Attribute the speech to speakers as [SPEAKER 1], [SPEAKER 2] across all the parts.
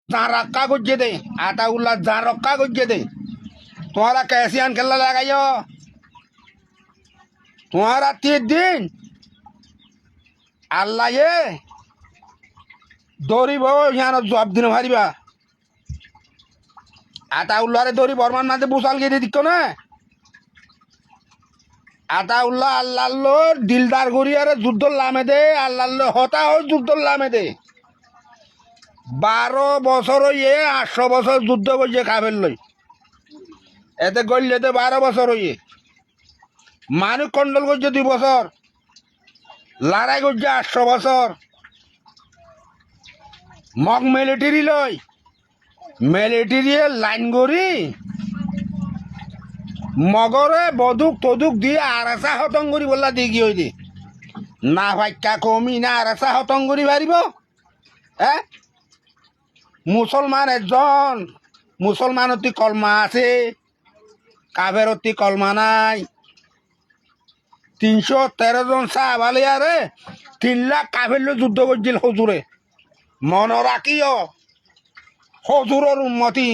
[SPEAKER 1] যা রক্ষা করছে দে আতাউল্লাহ যা রক্ষা করছে দে তোমারা कैसियान खेलना लगाइयो तुम्हारा 3 दिन আল্লাহ এ দৌড়িব ইয়ান জব দিন ভারিবা আতাউল্লাহরে দৌড়ি বর্মান মাঝে বুসাল গিয়ে দিক না আতাউল্লাহ আল্লাহ দিলদার গড়িয়ারে যুদ্ধ লামে দে আল্লাহ হতা ও যুদ্ধ লামে দে 12 বছর ইয়ে 800 বছর যুদ্ধ করছে কাফের লই এতে গড়লে তো 12 বছর ইয়ে মানুষ কন্ট্রোল করছে 2 বছর লড়াই করছে 800 বছর মগ মিলিটারি লই মিলিটারি লাইন গড়ি মগরে বদুক তদুক দিয়ে আরাসা হতঙ্গরি বললা দিয়ে গিয়ে দি না ভাইকা কমি না আরাসা হতঙ্গরি পারিব হ্যাঁ মুসলমান একজন মুসলমানতি কলমা আছে কাফেরতি কলমা নাই 313 জন সাহাবালে আরে 3 লাখ কাফের যুদ্ধ করছিল হজুরে মনে রাখিও হজুরের উন্মতি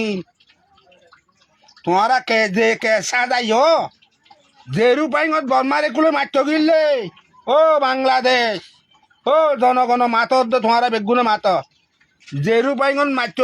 [SPEAKER 1] তোমারা কে যে কেসা যাইও যে রূপাইঙত বর্মারে কুলে মাত্র গিললে ও বাংলাদেশ ও জনগণ মাতর তোমারা বেগুনে মাত যে রূপাইঙত মাত্র